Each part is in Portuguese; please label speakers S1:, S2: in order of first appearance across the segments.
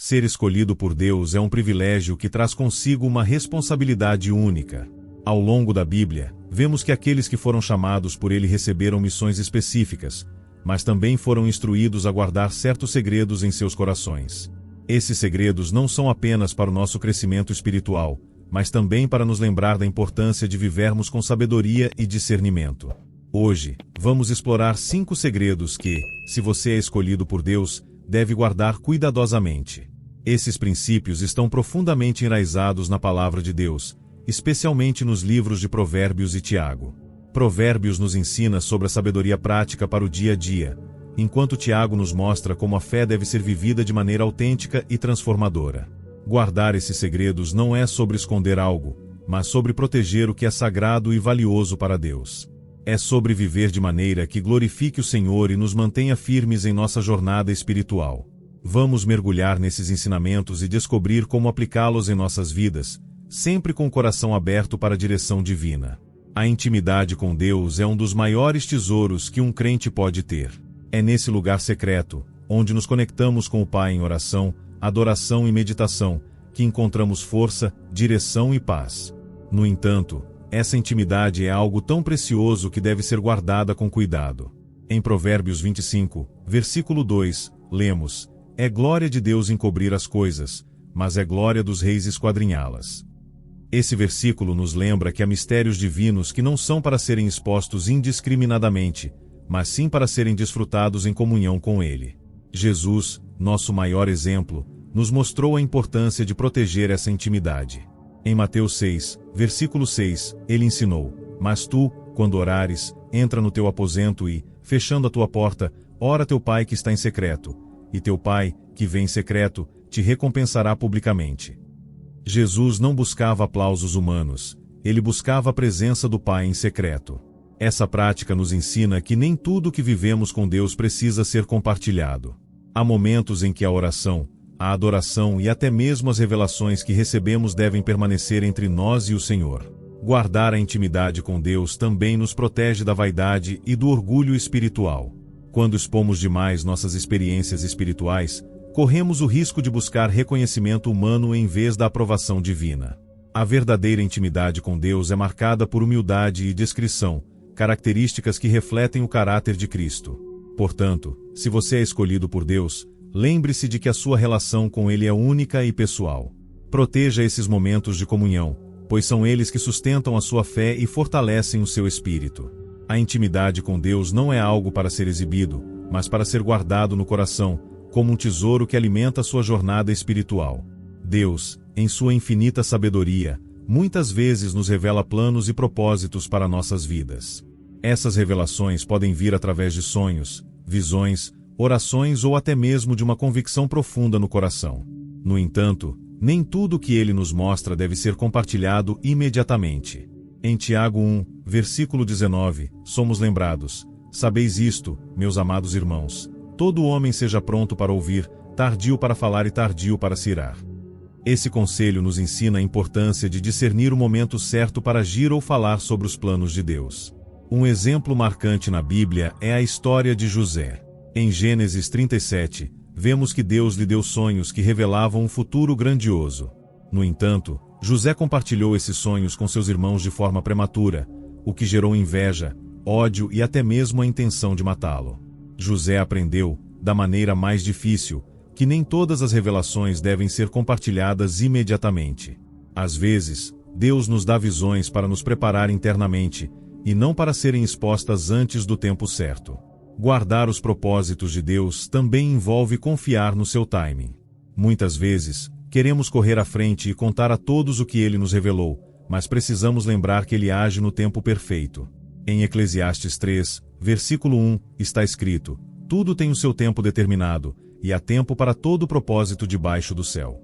S1: Ser escolhido por Deus é um privilégio que traz consigo uma responsabilidade única. Ao longo da Bíblia, vemos que aqueles que foram chamados por Ele receberam missões específicas, mas também foram instruídos a guardar certos segredos em seus corações. Esses segredos não são apenas para o nosso crescimento espiritual, mas também para nos lembrar da importância de vivermos com sabedoria e discernimento. Hoje, vamos explorar 5 segredos que, se você é escolhido por Deus, deve guardar cuidadosamente. Esses princípios estão profundamente enraizados na Palavra de Deus, especialmente nos livros de Provérbios e Tiago. Provérbios nos ensina sobre a sabedoria prática para o dia a dia, enquanto Tiago nos mostra como a fé deve ser vivida de maneira autêntica e transformadora. Guardar esses segredos não é sobre esconder algo, mas sobre proteger o que é sagrado e valioso para Deus. É sobre viver de maneira que glorifique o Senhor e nos mantenha firmes em nossa jornada espiritual. Vamos mergulhar nesses ensinamentos e descobrir como aplicá-los em nossas vidas, sempre com o coração aberto para a direção divina. A intimidade com Deus é um dos maiores tesouros que um crente pode ter. É nesse lugar secreto, onde nos conectamos com o Pai em oração, adoração e meditação, que encontramos força, direção e paz. No entanto, essa intimidade é algo tão precioso que deve ser guardada com cuidado. Em Provérbios 25, versículo 2, lemos: "É glória de Deus encobrir as coisas, mas é glória dos reis esquadrinhá-las." Esse versículo nos lembra que há mistérios divinos que não são para serem expostos indiscriminadamente, mas sim para serem desfrutados em comunhão com Ele. Jesus, nosso maior exemplo, nos mostrou a importância de proteger essa intimidade. Em Mateus 6, versículo 6, Ele ensinou: "Mas tu, quando orares, entra no teu aposento e, fechando a tua porta, ora teu Pai que está em secreto, e teu Pai, que vem em secreto, te recompensará publicamente." Jesus não buscava aplausos humanos, ele buscava a presença do Pai em secreto. Essa prática nos ensina que nem tudo que vivemos com Deus precisa ser compartilhado. Há momentos em que a oração, a adoração e até mesmo as revelações que recebemos devem permanecer entre nós e o Senhor. Guardar a intimidade com Deus também nos protege da vaidade e do orgulho espiritual. Quando expomos demais nossas experiências espirituais, corremos o risco de buscar reconhecimento humano em vez da aprovação divina. A verdadeira intimidade com Deus é marcada por humildade e discrição, características que refletem o caráter de Cristo. Portanto, se você é escolhido por Deus, lembre-se de que a sua relação com Ele é única e pessoal. Proteja esses momentos de comunhão, pois são eles que sustentam a sua fé e fortalecem o seu espírito. A intimidade com Deus não é algo para ser exibido, mas para ser guardado no coração, como um tesouro que alimenta a sua jornada espiritual. Deus, em sua infinita sabedoria, muitas vezes nos revela planos e propósitos para nossas vidas. Essas revelações podem vir através de sonhos, visões, orações ou até mesmo de uma convicção profunda no coração. No entanto, nem tudo o que Ele nos mostra deve ser compartilhado imediatamente. Em Tiago 1, versículo 19, somos lembrados: "Sabeis isto, meus amados irmãos, todo homem seja pronto para ouvir, tardio para falar e tardio para se irar." Esse conselho nos ensina a importância de discernir o momento certo para agir ou falar sobre os planos de Deus. Um exemplo marcante na Bíblia é a história de José. Em Gênesis 37, vemos que Deus lhe deu sonhos que revelavam um futuro grandioso. No entanto, José compartilhou esses sonhos com seus irmãos de forma prematura, o que gerou inveja, ódio e até mesmo a intenção de matá-lo. José aprendeu, da maneira mais difícil, que nem todas as revelações devem ser compartilhadas imediatamente. Às vezes, Deus nos dá visões para nos preparar internamente, e não para serem expostas antes do tempo certo. Guardar os propósitos de Deus também envolve confiar no seu timing. Muitas vezes, queremos correr à frente e contar a todos o que Ele nos revelou, mas precisamos lembrar que Ele age no tempo perfeito. Em Eclesiastes 3, versículo 1, está escrito: "Tudo tem o seu tempo determinado, e há tempo para todo propósito debaixo do céu."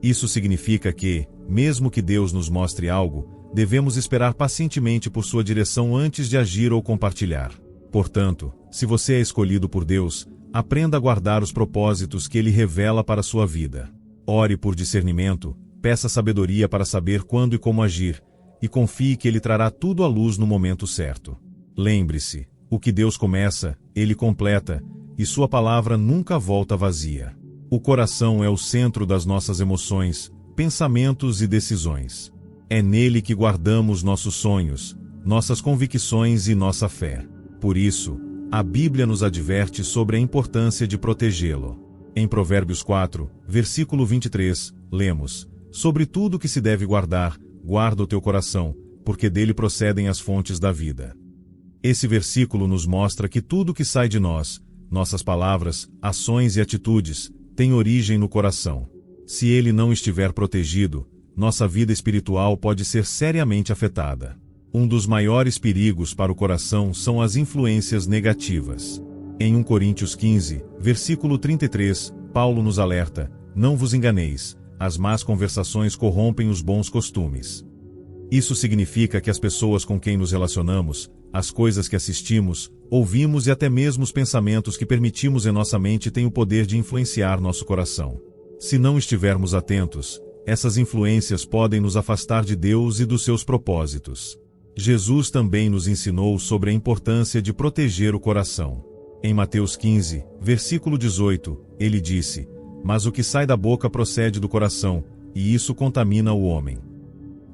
S1: Isso significa que, mesmo que Deus nos mostre algo, devemos esperar pacientemente por sua direção antes de agir ou compartilhar. Portanto, se você é escolhido por Deus, aprenda a guardar os propósitos que Ele revela para a sua vida. Ore por discernimento, peça sabedoria para saber quando e como agir, e confie que Ele trará tudo à luz no momento certo. Lembre-se, o que Deus começa, Ele completa, e sua palavra nunca volta vazia. O coração é o centro das nossas emoções, pensamentos e decisões. É nele que guardamos nossos sonhos, nossas convicções e nossa fé. Por isso, a Bíblia nos adverte sobre a importância de protegê-lo. Em Provérbios 4, versículo 23, lemos: "Sobre tudo que se deve guardar, guarda o teu coração, porque dele procedem as fontes da vida." Esse versículo nos mostra que tudo que sai de nós, nossas palavras, ações e atitudes, tem origem no coração. Se ele não estiver protegido, nossa vida espiritual pode ser seriamente afetada. Um dos maiores perigos para o coração são as influências negativas. Em 1 Coríntios 15, versículo 33, Paulo nos alerta: "Não vos enganeis, as más conversações corrompem os bons costumes." Isso significa que as pessoas com quem nos relacionamos, as coisas que assistimos, ouvimos e até mesmo os pensamentos que permitimos em nossa mente têm o poder de influenciar nosso coração. Se não estivermos atentos, essas influências podem nos afastar de Deus e dos seus propósitos. Jesus também nos ensinou sobre a importância de proteger o coração. Em Mateus 15, versículo 18, ele disse: "Mas o que sai da boca procede do coração, e isso contamina o homem."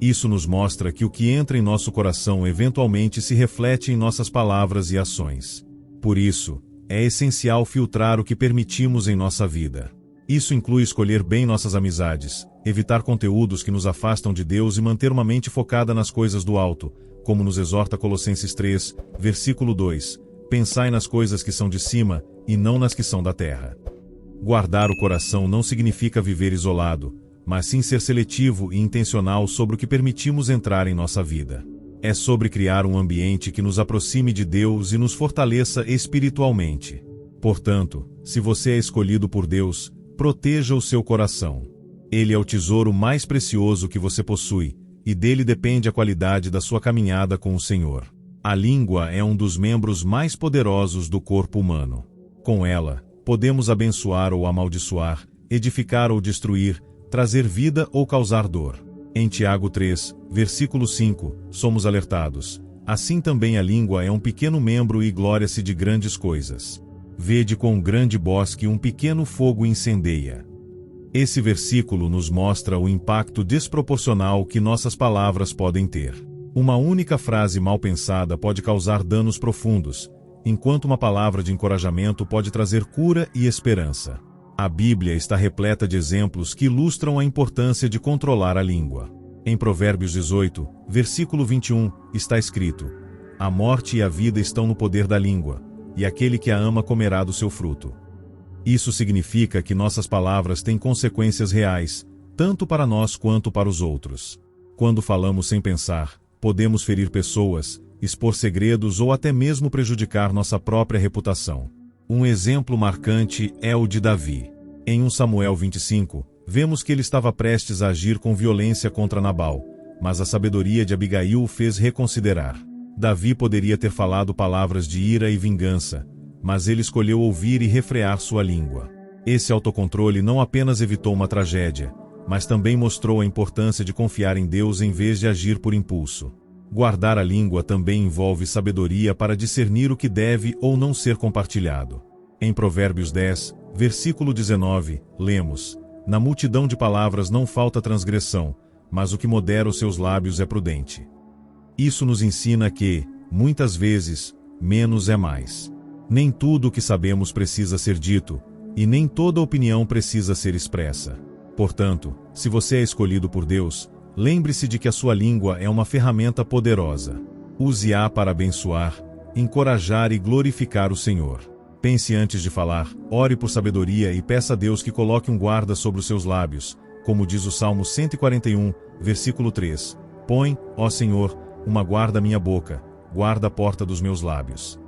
S1: Isso nos mostra que o que entra em nosso coração eventualmente se reflete em nossas palavras e ações. Por isso, é essencial filtrar o que permitimos em nossa vida. Isso inclui escolher bem nossas amizades, evitar conteúdos que nos afastam de Deus e manter uma mente focada nas coisas do alto, como nos exorta Colossenses 3, versículo 2, "Pensai nas coisas que são de cima, e não nas que são da terra." Guardar o coração não significa viver isolado, mas sim ser seletivo e intencional sobre o que permitimos entrar em nossa vida. É sobre criar um ambiente que nos aproxime de Deus e nos fortaleça espiritualmente. Portanto, se você é escolhido por Deus, proteja o seu coração. Ele é o tesouro mais precioso que você possui, e dele depende a qualidade da sua caminhada com o Senhor. A língua é um dos membros mais poderosos do corpo humano. Com ela, podemos abençoar ou amaldiçoar, edificar ou destruir, trazer vida ou causar dor. Em Tiago 3, versículo 5, somos alertados: "Assim também a língua é um pequeno membro e glória-se de grandes coisas. Vede quão grande bosque um pequeno fogo incendeia." Esse versículo nos mostra o impacto desproporcional que nossas palavras podem ter. Uma única frase mal pensada pode causar danos profundos, enquanto uma palavra de encorajamento pode trazer cura e esperança. A Bíblia está repleta de exemplos que ilustram a importância de controlar a língua. Em Provérbios 18, versículo 21, está escrito: "A morte e a vida estão no poder da língua, e aquele que a ama comerá do seu fruto." Isso significa que nossas palavras têm consequências reais, tanto para nós quanto para os outros. Quando falamos sem pensar, podemos ferir pessoas, expor segredos ou até mesmo prejudicar nossa própria reputação. Um exemplo marcante é o de Davi. Em 1 Samuel 25, vemos que ele estava prestes a agir com violência contra Nabal, mas a sabedoria de Abigail o fez reconsiderar. Davi poderia ter falado palavras de ira e vingança, mas ele escolheu ouvir e refrear sua língua. Esse autocontrole não apenas evitou uma tragédia, mas também mostrou a importância de confiar em Deus em vez de agir por impulso. Guardar a língua também envolve sabedoria para discernir o que deve ou não ser compartilhado. Em Provérbios 10, versículo 19, lemos: "Na multidão de palavras não falta transgressão, mas o que modera os seus lábios é prudente." Isso nos ensina que, muitas vezes, menos é mais. Nem tudo o que sabemos precisa ser dito, e nem toda opinião precisa ser expressa. Portanto, se você é escolhido por Deus, lembre-se de que a sua língua é uma ferramenta poderosa. Use-a para abençoar, encorajar e glorificar o Senhor. Pense antes de falar, ore por sabedoria e peça a Deus que coloque um guarda sobre os seus lábios, como diz o Salmo 141, versículo 3. "Põe, ó Senhor, uma guarda à minha boca, guarda a porta dos meus lábios."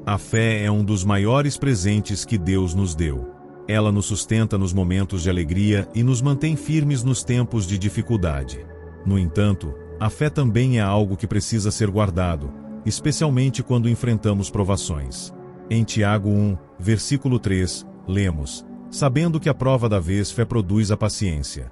S1: A fé é um dos maiores presentes que Deus nos deu. Ela nos sustenta nos momentos de alegria e nos mantém firmes nos tempos de dificuldade. No entanto, a fé também é algo que precisa ser guardado, especialmente quando enfrentamos provações. Em Tiago 1, versículo 3, lemos: "Sabendo que a prova da vez fé produz a paciência."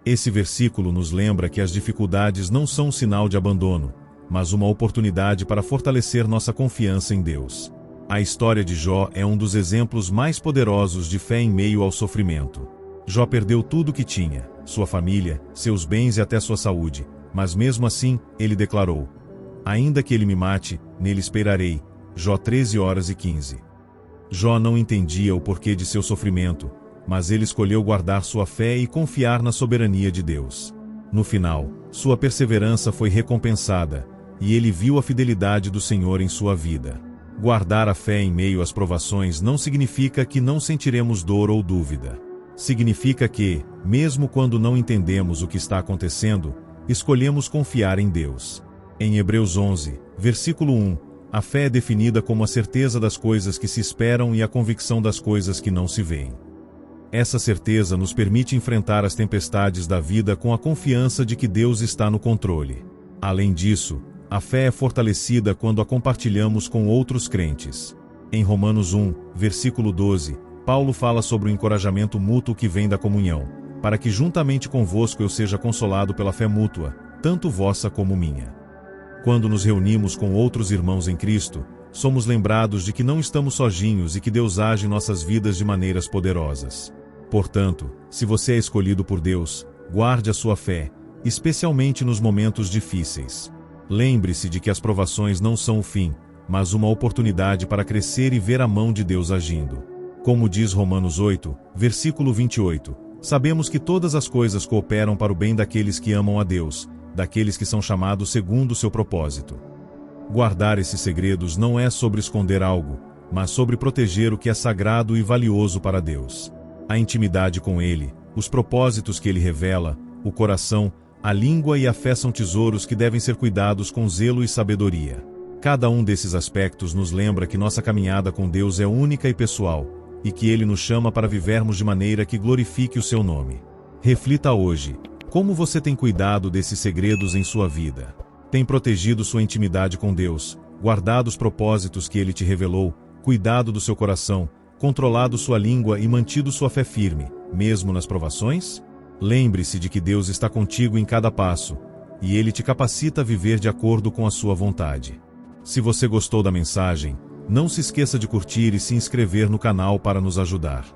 S1: Esse versículo nos lembra que as dificuldades não são um sinal de abandono, mas uma oportunidade para fortalecer nossa confiança em Deus. A história de Jó é um dos exemplos mais poderosos de fé em meio ao sofrimento. Jó perdeu tudo o que tinha, sua família, seus bens e até sua saúde, mas mesmo assim, ele declarou: ainda que ele me mate, nele esperarei. Jó 13:15. Jó não entendia o porquê de seu sofrimento, mas ele escolheu guardar sua fé e confiar na soberania de Deus. No final, sua perseverança foi recompensada, e ele viu a fidelidade do Senhor em sua vida. Guardar a fé em meio às provações não significa que não sentiremos dor ou dúvida. Significa que, mesmo quando não entendemos o que está acontecendo, escolhemos confiar em Deus. Em Hebreus 11, versículo 1, a fé é definida como a certeza das coisas que se esperam e a convicção das coisas que não se veem. Essa certeza nos permite enfrentar as tempestades da vida com a confiança de que Deus está no controle. Além disso, a fé é fortalecida quando a compartilhamos com outros crentes. Em Romanos 1, versículo 12, Paulo fala sobre o encorajamento mútuo que vem da comunhão, para que juntamente convosco eu seja consolado pela fé mútua, tanto vossa como minha. Quando nos reunimos com outros irmãos em Cristo, somos lembrados de que não estamos sozinhos e que Deus age em nossas vidas de maneiras poderosas. Portanto, se você é escolhido por Deus, guarde a sua fé, especialmente nos momentos difíceis. Lembre-se de que as provações não são o fim, mas uma oportunidade para crescer e ver a mão de Deus agindo. Como diz Romanos 8, versículo 28, sabemos que todas as coisas cooperam para o bem daqueles que amam a Deus, daqueles que são chamados segundo o seu propósito. Guardar esses segredos não é sobre esconder algo, mas sobre proteger o que é sagrado e valioso para Deus. A intimidade com Ele, os propósitos que Ele revela, o coração, a língua e a fé são tesouros que devem ser cuidados com zelo e sabedoria. Cada um desses aspectos nos lembra que nossa caminhada com Deus é única e pessoal, e que Ele nos chama para vivermos de maneira que glorifique o seu nome. Reflita hoje: como você tem cuidado desses segredos em sua vida? Tem protegido sua intimidade com Deus, guardado os propósitos que Ele te revelou, cuidado do seu coração, controlado sua língua e mantido sua fé firme, mesmo nas provações? Lembre-se de que Deus está contigo em cada passo, e Ele te capacita a viver de acordo com a sua vontade. Se você gostou da mensagem, não se esqueça de curtir e se inscrever no canal para nos ajudar.